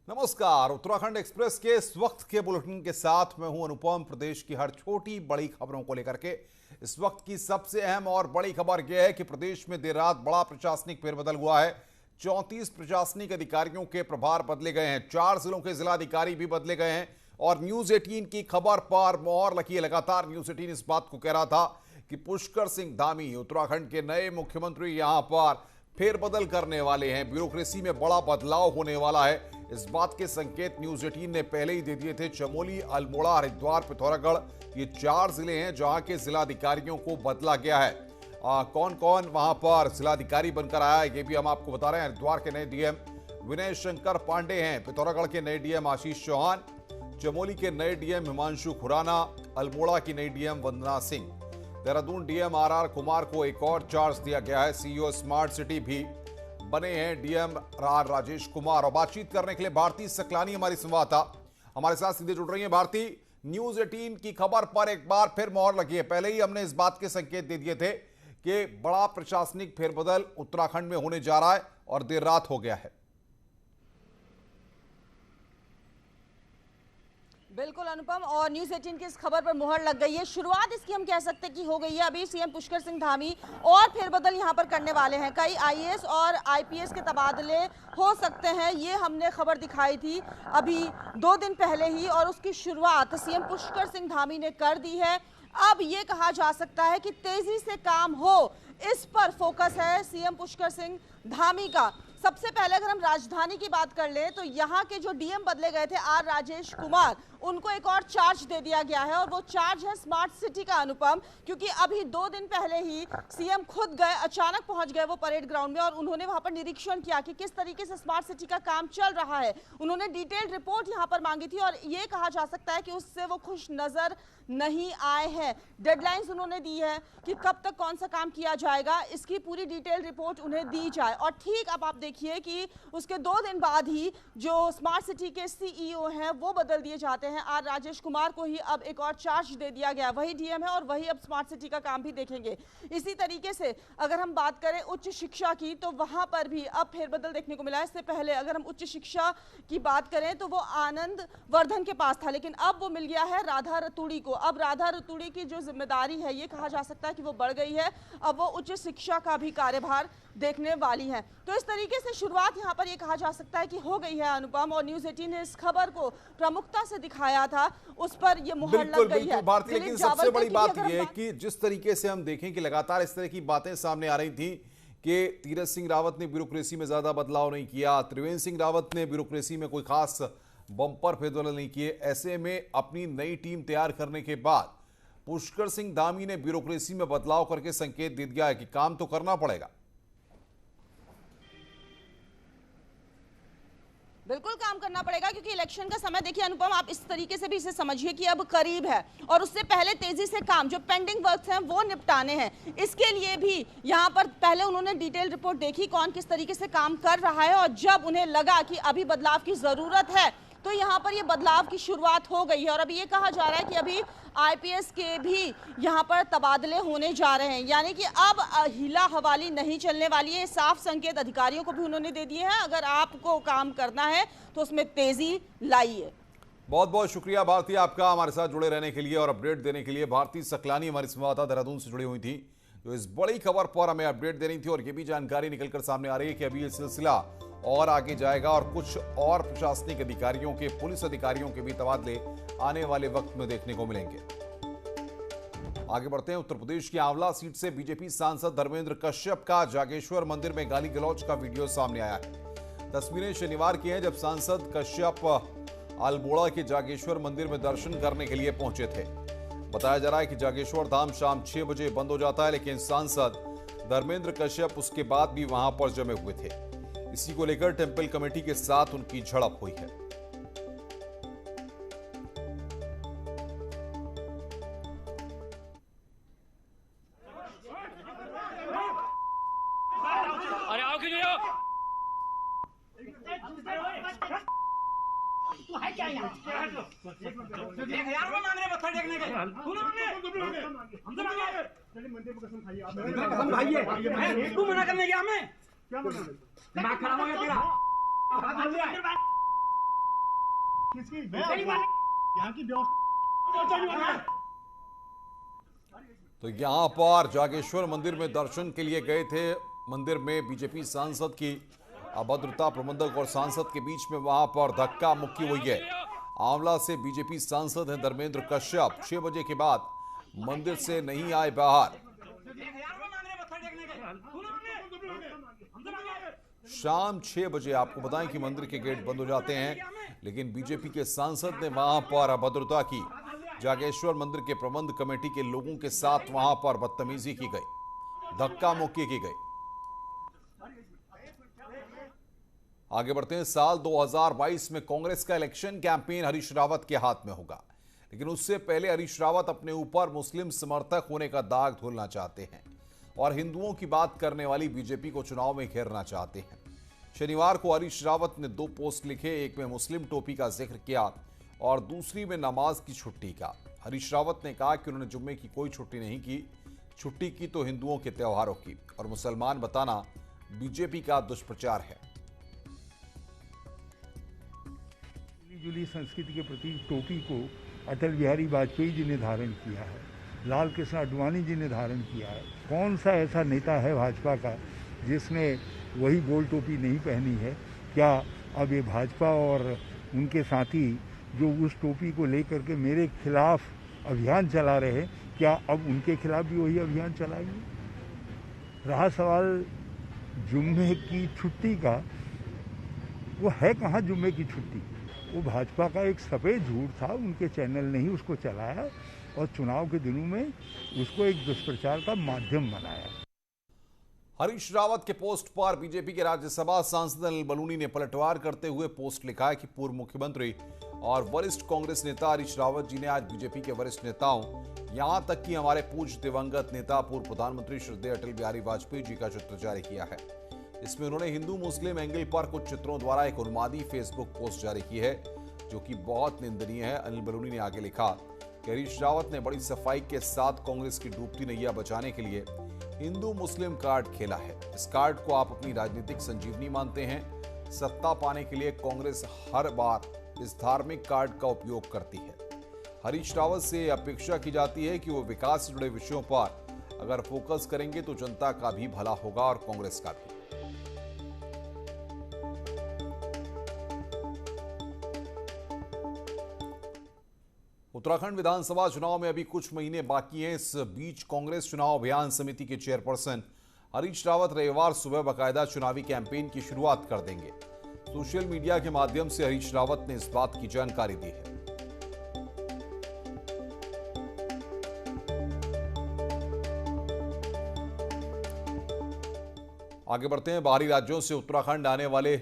नमस्कार। उत्तराखंड एक्सप्रेस के इस वक्त के बुलेटिन के साथ मैं हूं अनुपम। प्रदेश की हर छोटी बड़ी खबरों को लेकर के इस वक्त की सबसे अहम और बड़ी खबर यह है कि प्रदेश में देर रात बड़ा प्रशासनिक फेरबदल हुआ है। 34 प्रशासनिक अधिकारियों के प्रभार बदले गए हैं, 4 जिलों के जिलाधिकारी भी बदले गए हैं और न्यूज 18 की खबर पर मोहर लगी है। लगातार न्यूज 18 इस बात को कह रहा था कि पुष्कर सिंह धामी उत्तराखंड के नए मुख्यमंत्री यहां पर फेरबदल करने वाले हैं, ब्यूरोक्रेसी में बड़ा बदलाव होने वाला है। इस बात के संकेत न्यूज 18 ने पहले ही दे दिए थे। चमोली, अल्मोड़ा, हरिद्वार, पिथौरागढ़ ये 4 जिले हैं जहां के जिलाधिकारियों को बदला गया है। कौन कौन वहां पर जिलाधिकारी बनकर आया है ये भी हम आपको बता रहे हैं। हरिद्वार के नए डीएम विनय शंकर पांडे हैं, पिथौरागढ़ के नए डीएम आशीष चौहान, चमोली के नए डीएम हिमांशु खुराना, अल्मोड़ा की नई DM Vandana Singh, Dehradun DM R Kumar को एक और चार्ज दिया गया है। सीईओ स्मार्ट सिटी भी बने हैं डीएम आर राजेश कुमार। और बातचीत करने के लिए भारती सकलानी हमारी संवाददाता हमारे साथ सीधे जुड़ रही है। भारती, न्यूज 18 की खबर पर एक बार फिर मोहर लगी है। पहले ही हमने इस बात के संकेत दे दिए थे कि बड़ा प्रशासनिक फेरबदल उत्तराखंड में होने जा रहा है और देर रात हो गया है। बिल्कुल अनुपम, और न्यूज 18 की इस खबर पर मुहर लग गई है। शुरुआत इसकी हम कह सकते हैं कि हो गई है। अभी सीएम पुष्कर सिंह धामी और फेरबदल यहां पर करने वाले हैं। कई आईएएस और आईपीएस के तबादले हो सकते हैं, ये हमने खबर दिखाई थी अभी 2 दिन पहले ही, और उसकी शुरुआत सीएम पुष्कर सिंह धामी ने कर दी है। अब ये कहा जा सकता है कि तेजी से काम हो, इस पर फोकस है सीएम पुष्कर सिंह धामी का। सबसे पहले अगर हम राजधानी की बात कर लें तो यहाँ के जो डीएम बदले गए थे आर राजेश कुमार, उनको एक और चार्ज दे दिया गया है और वो चार्ज है स्मार्ट सिटी का। अनुपम, क्योंकि अभी 2 दिन पहले ही सीएम खुद गए, अचानक पहुंच गए वो परेड ग्राउंड में और उन्होंने वहां पर निरीक्षण किया कि किस तरीके से स्मार्ट सिटी का काम चल रहा है। उन्होंने डिटेल्ड रिपोर्ट यहां पर मांगी थी और ये कहा जा सकता है कि उससे वो खुश नजर नहीं आए हैं। डेडलाइंस उन्होंने दी है कि कब तक कौन सा काम किया जाएगा, इसकी पूरी डिटेल रिपोर्ट उन्हें दी जाए। और ठीक अब आप देखिए कि उसके 2 दिन बाद ही जो स्मार्ट सिटी के सीईओ हैं वो बदल दिए जाते हैं। आर राजेश कुमार को ही अब एक और चार्ज दे दिया गया। वही डीएम है और वही अब स्मार्ट सिटी का काम भी देखेंगे। इसी तरीके से अगर हम बात करें उच्च शिक्षा की तो वहां पर भी अब फेरबदल देखने को मिला है। इससे पहले अगर हम उच्च शिक्षा की बात करें तो वो आनंद वर्धन के पास था, लेकिन अब वो मिल गया है राधा रतूड़ी को। अब राधा रतूड़ी की जो जिम्मेदारी है ये कहा जा सकता है कि वो बढ़ गई है। अब वो उच्च शिक्षा का भी कार्यभार देखने वाली है। तो इस तरीके से शुरुआत यहां पर ये कहा जा सकता है कि हो गई है अनुपम, और न्यूज 18 ने इस खबर को प्रमुखता से दिखाया था, उस पर ये मुहर लग गई है। भारती, लेकिन सबसे बड़ी बात यह है कि जिस तरीके से हम देखें कि लगातार इस तरह की बातें सामने आ रही थी कि तीरथ सिंह रावत ने ब्यूरोक्रेसी में ज्यादा बदलाव नहीं किया, त्रिवेंद्र सिंह रावत ने ब्यूरोक्रेसी में कोई खास बम्पर फेरबदल नहीं किए। ऐसे में अपनी नई टीम तैयार करने के बाद पुष्कर सिंह धामी ने ब्यूरोक्रेसी में बदलाव करके संकेत दे दिया है कि काम तो करना पड़ेगा। बिल्कुल काम करना पड़ेगा, क्योंकि इलेक्शन का समय देखिए अनुपम, आप इस तरीके से भी इसे समझिए कि अब करीब है और उससे पहले तेजी से काम, जो पेंडिंग वर्क्स हैं वो निपटाने हैं। इसके लिए भी यहाँ पर पहले उन्होंने डिटेल रिपोर्ट देखी कौन किस तरीके से काम कर रहा है, और जब उन्हें लगा कि अभी बदलाव की जरूरत है तो यहाँ पर ये बदलाव की शुरुआत हो गई है। और अभी ये कहा जा रहा है कि अभी आईपीएस के भी यहाँ पर तबादले होने जा रहे हैं, यानी कि अब हिला हवाली नहीं चलने वाली है। साफ संकेत अधिकारियों को भी उन्होंने दे दिए हैं, अगर आपको काम करना है तो उसमें तेजी लाइए। बहुत बहुत शुक्रिया भारती आपका हमारे साथ जुड़े रहने के लिए और अपडेट देने के लिए। भारती सकलानी हमारी संवाददाता देहरादून से जुड़ी हुई थी, जो इस बड़ी खबर पर हमें अपडेट दे रही थी। और ये भी जानकारी निकलकर सामने आ रही है कि अभी ये सिलसिला और आगे जाएगा और कुछ और प्रशासनिक अधिकारियों के, पुलिस अधिकारियों के भी तबादले आने वाले वक्त में देखने को मिलेंगे। आगे बढ़ते हैं। उत्तर प्रदेश की आंवला सीट से बीजेपी सांसद धर्मेंद्र कश्यप का जागेश्वर मंदिर में गाली गलौज का वीडियो सामने आया है। तस्वीरें शनिवार की हैं जब सांसद कश्यप अल्मोड़ा के जागेश्वर मंदिर में दर्शन करने के लिए पहुंचे थे। बताया जा रहा है कि जागेश्वर धाम शाम 6 बजे बंद हो जाता है, लेकिन सांसद धर्मेंद्र कश्यप उसके बाद भी वहां पर जमे हुए थे। इसी को लेकर टेंपल कमेटी के साथ उनकी झड़प हुई है। अरे आओ क्यों नहीं आओ? तू है क्या यहाँ? यार वो मांग रहे पत्थर देखने के। हमसे मांगे। चलिए मंदिर में कसम खाइए आप। कसम खाइए। तू मना करने गया हमें? क्या मना? दिमाग खराब हो गया तेरा। किसकी यहाँ की व्यवस्था। तो यहां पर जागेश्वर मंदिर में दर्शन के लिए गए थे। मंदिर में बीजेपी सांसद की अभद्रता, प्रबंधक और सांसद के बीच में वहां पर धक्का मुक्की हुई है। आंवला से बीजेपी सांसद हैं धर्मेंद्र कश्यप 6 बजे के बाद मंदिर से नहीं आए बाहर। शाम 6 बजे आपको बताएं कि मंदिर के गेट बंद हो जाते हैं, लेकिन बीजेपी के सांसद ने वहां पर अभद्रता की। जागेश्वर मंदिर के प्रबंध कमेटी के लोगों के साथ वहां पर बदतमीजी की गई, धक्का मुक्की की गई। आगे बढ़ते हैं। साल 2022 में कांग्रेस का इलेक्शन कैंपेन हरीश रावत के हाथ में होगा, लेकिन उससे पहले हरीश रावत अपने ऊपर मुस्लिम समर्थक होने का दाग धुलना चाहते हैं और हिंदुओं की बात करने वाली बीजेपी को चुनाव में घेरना चाहते हैं। शनिवार को हरीश रावत ने 2 पोस्ट लिखे, एक में मुस्लिम टोपी का जिक्र किया और दूसरी में नमाज की छुट्टी का। हरीश रावत ने कहा कि उन्होंने जुम्मे की कोई छुट्टी नहीं की, छुट्टी की तो हिंदुओं के त्योहारों की, और मुसलमान बताना बीजेपी का दुष्प्रचार है। मिली-जुली संस्कृति के प्रति टोपी को अटल बिहारी वाजपेयी जी ने धारण किया है, लाल कृष्ण आडवाणी जी ने धारण किया है। कौन सा ऐसा नेता है भाजपा का जिसने वही गोल टोपी नहीं पहनी है? क्या अब ये भाजपा और उनके साथी जो उस टोपी को लेकर के मेरे खिलाफ अभियान चला रहे हैं, क्या अब उनके खिलाफ भी वही अभियान चलाएंगे? रहा सवाल जुम्मे की छुट्टी का, वो है कहाँ जुम्मे की छुट्टी? वो भाजपा का एक सफेद झूठ था, उनके चैनल ने ही उसको चलाया और चुनाव के दिनों में उसको एक दुष्प्रचार का माध्यम बनाया। हरीश रावत के पोस्ट पर बीजेपी के राज्यसभा सांसद अनिल बलूनी ने पलटवार करते हुए पोस्ट लिखा है कि पूर्व मुख्यमंत्री और वरिष्ठ कांग्रेस नेता हरीश रावत जी ने आज बीजेपी के वरिष्ठ नेताओं, यहां तक कि हमारे पूज्य दिवंगत नेता पूर्व प्रधानमंत्री श्रद्धेय अटल बिहारी वाजपेयी जी का चित्र जारी किया है। इसमें उन्होंने हिंदू मुस्लिम एंगल पर कुछ चित्रों द्वारा एक उन्मादी फेसबुक पोस्ट जारी की है, जो कि बहुत निंदनीय है। अनिल बलूनी ने आगे लिखा कि हरीश रावत ने बड़ी सफाई के साथ कांग्रेस की डूबती नैया बचाने के लिए हिंदू मुस्लिम कार्ड खेला है। इस कार्ड को आप अपनी राजनीतिक संजीवनी मानते हैं। सत्ता पाने के लिए कांग्रेस हर बार इस धार्मिक कार्ड का उपयोग करती है। हरीश रावत से अपेक्षा की जाती है कि वो विकास से जुड़े विषयों पर अगर फोकस करेंगे तो जनता का भी भला होगा और कांग्रेस का भी। उत्तराखंड विधानसभा चुनाव में अभी कुछ महीने बाकी हैं। इस बीच कांग्रेस चुनाव अभियान समिति के चेयरपर्सन हरीश रावत रविवार सुबह बाकायदा चुनावी कैंपेन की शुरुआत कर देंगे। सोशल मीडिया के माध्यम से हरीश रावत ने इस बात की जानकारी दी है। आगे बढ़ते हैं। बाहरी राज्यों से उत्तराखंड आने वाले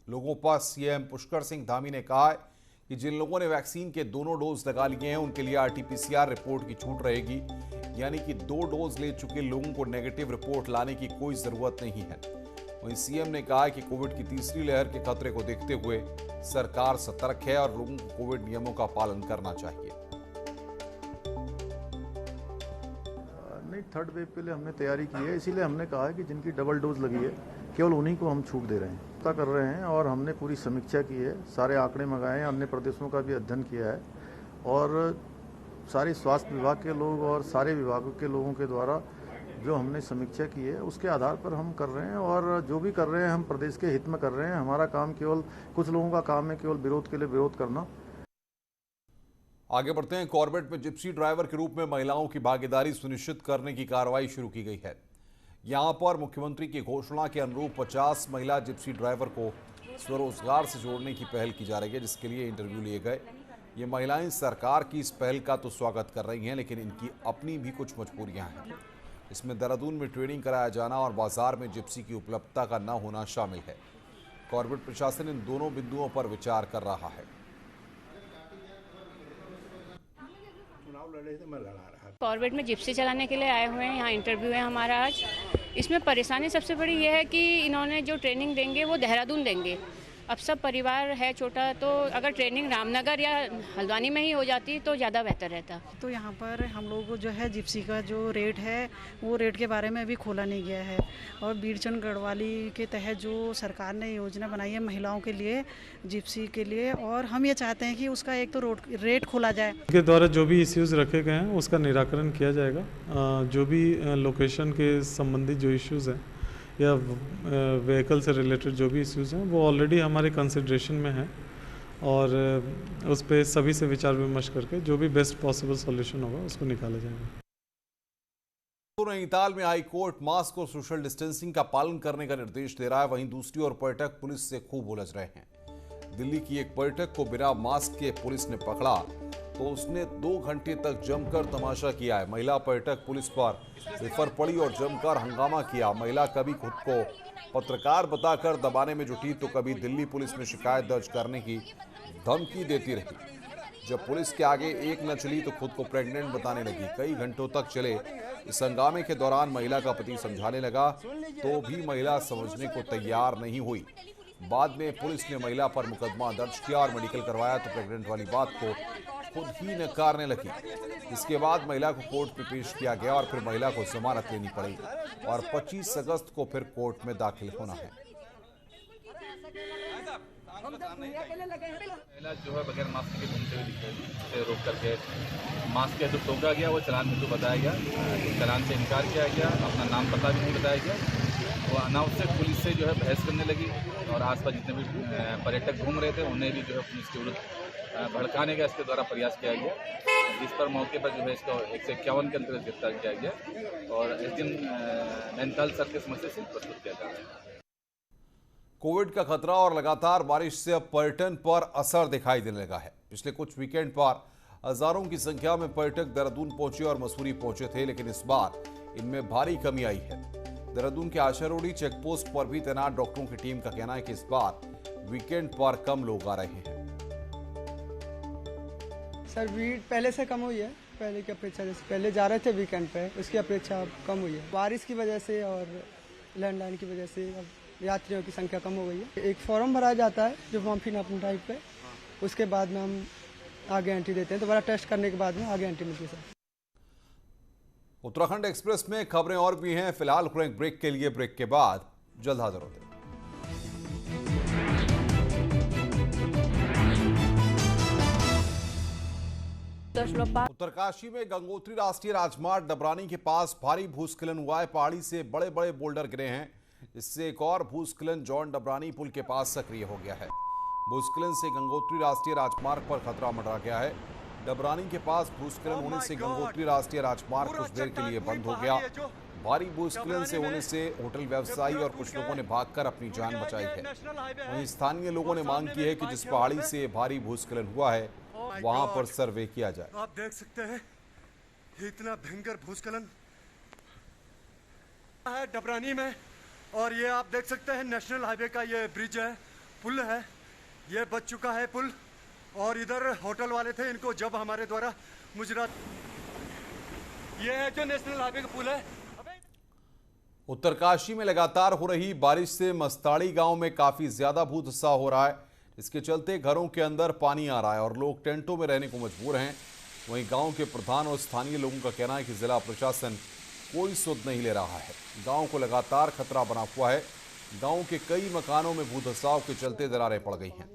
लोगों पर सीएम पुष्कर सिंह धामी ने कहा है कि जिन लोगों ने वैक्सीन के दोनों डोज लगा लिए हैं उनके लिए आरटीपीसीआर रिपोर्ट की छूट रहेगी, यानी कि 2 डोज ले चुके लोगों को नेगेटिव रिपोर्ट लाने की कोई जरूरत नहीं है। वहीं सीएम ने कहा कि कोविड की तीसरी लहर के खतरे को देखते हुए सरकार सतर्क है और लोगों को कोविड नियमों का पालन करना चाहिए। नहीं, 3rd वेव के लिए हमने तैयारी की है, इसीलिए हमने कहा है कि जिनकी डबल डोज लगी है केवल उन्हीं को हम छूट दे रहे हैं, पता कर रहे हैं। और हमने पूरी समीक्षा की है, सारे आंकड़े मंगाए हैं, अन्य प्रदेशों का भी अध्ययन किया है और सारे स्वास्थ्य विभाग के लोग और सारे विभागों के लोगों के द्वारा जो हमने समीक्षा की है उसके आधार पर हम कर रहे हैं। और जो भी कर रहे हैं हम प्रदेश के हित में कर रहे हैं। हमारा काम केवल, कुछ लोगों का काम है केवल विरोध के लिए विरोध करना। आगे बढ़ते हैं। कॉर्बेट में जिप्सी ड्राइवर के रूप में महिलाओं की भागीदारी सुनिश्चित करने की कार्रवाई शुरू की गई है। यहां पर मुख्यमंत्री की घोषणा के अनुरूप 50 महिला जिप्सी ड्राइवर को स्वरोजगार से जोड़ने की पहल की जा रही है, जिसके लिए इंटरव्यू लिए गए। ये महिलाएं सरकार की इस पहल का तो स्वागत कर रही हैं, लेकिन इनकी अपनी भी कुछ मजबूरियां हैं। इसमें देहरादून में ट्रेनिंग कराया जाना और बाजार में जिप्सी की उपलब्धता का न होना शामिल है। कॉर्बेट प्रशासन इन दोनों बिंदुओं पर विचार कर रहा है। कॉर्बेट में जिप्सी चलाने के लिए आए हुए हैं, यहाँ इंटरव्यू है हमारा आज। इसमें परेशानी सबसे बड़ी यह है कि इन्होंने जो ट्रेनिंग देंगे वो देहरादून देंगे, अब सब परिवार है छोटा, तो अगर ट्रेनिंग रामनगर या हल्द्वानी में ही हो जाती तो ज़्यादा बेहतर रहता। तो यहाँ पर हम लोग को जो है जिप्सी का जो रेट है वो रेट के बारे में अभी खोला नहीं गया है, और बीरचंद गढ़वाली के तहत जो सरकार ने योजना बनाई है महिलाओं के लिए जिप्सी के लिए, और हम ये चाहते हैं कि उसका एक तो रेट खोला जाए। के द्वारा जो भी इश्यूज़ रखे गए हैं उसका निराकरण किया जाएगा। जो भी लोकेशन के संबंधित जो इश्यूज़ हैं या व्हीकल से रिलेटेड जो भी इश्यूज़ हैं वो ऑलरेडी हमारे कंसिडरेशन में है, और उस पर सभी से विचार विमर्श करके जो भी बेस्ट पॉसिबल सॉल्यूशन होगा उसको निकाला जाएगा। तो नैनीताल में हाई कोर्ट मास्क और सोशल डिस्टेंसिंग का पालन करने का निर्देश दे रहा है, वहीं दूसरी ओर पर्यटक पुलिस से खूब उलझ रहे हैं। दिल्ली की एक पर्यटक को बिना मास्क के पुलिस ने पकड़ा तो उसने 2 घंटे तक जमकर तमाशा किया है। महिला पर्यटक पुलिस पर विफर पड़ी और जमकर हंगामा किया। महिला कभी खुद को पत्रकार बताकर दबाने में जुटी तो कभी दिल्ली पुलिस में शिकायत दर्ज करने की धमकी देती रही। जब पुलिस के आगे एक न चली तो खुद को प्रेग्नेंट बताने लगी। कई घंटों तक चले इस हंगामे के दौरान महिला का पति समझाने लगा तो भी महिला समझने को तैयार नहीं हुई। बाद में पुलिस ने महिला पर मुकदमा दर्ज किया और मेडिकल करवाया तो प्रेग्नेंट वाली बात को खुद ही नकारने लगी। इसके बाद महिला को कोर्ट में पेश किया गया और फिर महिला को जमानत लेनी पड़ी और 25 अगस्त को फिर कोर्ट में दाखिल होना है। महिला जो है बगैर मास्क के घूमते हुए दिखाई, उसे रोक करके मास्क के जो टोका गया वो चालान हेतु बताया गया, चालान से इनकार किया गया, अपना नाम पता भी नहीं बताया गया। वो अनावश्यक पुलिस से जो है बहस करने लगी और आसपास जितने भी पर्यटक घूम रहे थे उन्हें भी जो है पुलिस के विरुद्ध भड़काने का इसके द्वारा प्रयास किया गया, जिस पर मौके पर जो है इसको 151 के अंतर्गत गिरफ्तार किया गया और एसडीएम नैनीताल सर के समक्ष से प्रस्तुत किया जा रहा है। कोविड का खतरा और लगातार बारिश से अब पर्यटन पर असर दिखाई देने लगा है। पिछले कुछ वीकेंड पर हजारों की संख्या में पर्यटक देहरादून पहुंचे और मसूरी पहुंचे थे, लेकिन इस बार इनमें भारी कमी आई है। देहरादून के आशारोड़ी चेकपोस्ट पर भी तैनात डॉक्टरों की टीम का कहना है कि इस बार वीकेंड पर कम लोग आ रहे हैं। सर भीड़ पहले से कम हुई है, पहले की अपेक्षा। जैसे पहले जा रहे थे वीकेंड पे, उसकी अपेक्षा अब कम हुई है। बारिश की वजह से और लैंडलाइन की वजह से अब यात्रियों की संख्या कम हो गई है। एक फॉर्म भराया जाता है जो फॉर्म फिल अपने टाइप पे, उसके बाद में हम आगे एंट्री देते हैं। दोबारा टेस्ट करने के बाद में आगे एंट्री मिलती है। सर उत्तराखंड एक्सप्रेस में खबरें और भी हैं। फिलहाल ब्रेक के लिए, ब्रेक के बाद जल्द हाजिर होते हैं। उत्तरकाशी में गंगोत्री राष्ट्रीय राजमार्ग डबरानी के पास भारी भूस्खलन हुआ है। पहाड़ी से बड़े बड़े बोल्डर गिरे हैं। इससे एक और भूस्खलन जॉन डबरानी पुल के पास सक्रिय हो गया है। भूस्खलन से गंगोत्री राष्ट्रीय राजमार्ग पर खतरा मंडरा गया है। डबरानी के पास भूस्खलन होने से गंगोत्री राष्ट्रीय राजमार्ग कुछ देर के लिए बंद हो गया। भारी भूस्खलन से होने से होटल व्यवसायी और कुछ लोगों ने भागकर अपनी जान बचाई है। वहीं स्थानीय लोगों ने मांग की है कि जिस पहाड़ी से भारी भूस्खलन हुआ है वहां पर सर्वे किया जाए। आप देख सकते हैं इतना भयंकर भूस्खलन है डबरानी में, और ये आप देख सकते हैं नेशनल हाईवे का ये ब्रिज है, पुल है, ये बच चुका है पुल। और इधर होटल वाले थे, इनको जब हमारे द्वारा मुजरा, ये है जो नेशनल हाईवे का पुल है। उत्तरकाशी में लगातार हो रही बारिश से मस्ताड़ी गांव में काफी ज्यादा भू धसाव हो रहा है। इसके चलते घरों के अंदर पानी आ रहा है और लोग टेंटों में रहने को मजबूर हैं। वहीं गांव के प्रधान और स्थानीय लोगों का कहना है कि जिला प्रशासन कोई सुध नहीं ले रहा है। गांव को लगातार खतरा बना हुआ है। गांव के कई मकानों में भू धसाव के चलते दरारें पड़ गई हैं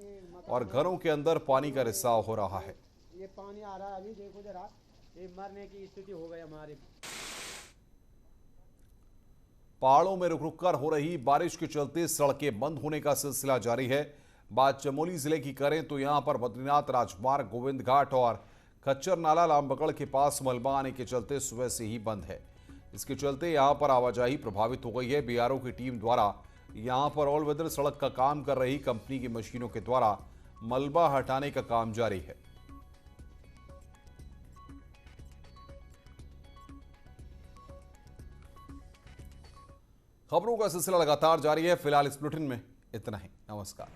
और घरों के अंदर पानी का रिसाव हो रहा है। ये पानी आ रहा है, अभी देखो जरा, ये मरने की स्थिति हो गई हमारे। पहाड़ों में रुक रुक कर हो रही बारिश के चलते सड़कें बंद होने का सिलसिला जारी है। बात चमोली जिले की करें तो यहां पर बद्रीनाथ राजमार्ग गोविंद घाट और खच्चर नाला लामबगड़ के पास मलबा आने के चलते सुबह से ही बंद है। इसके चलते यहां पर आवाजाही प्रभावित हो गई है। बीआरओ की टीम द्वारा यहां पर ऑल वेदर सड़क का काम कर रही कंपनी की मशीनों के द्वारा मलबा हटाने का काम जारी है। खबरों का सिलसिला लगातार जारी है। फिलहाल इस बुलेटिन में इतना ही। नमस्कार।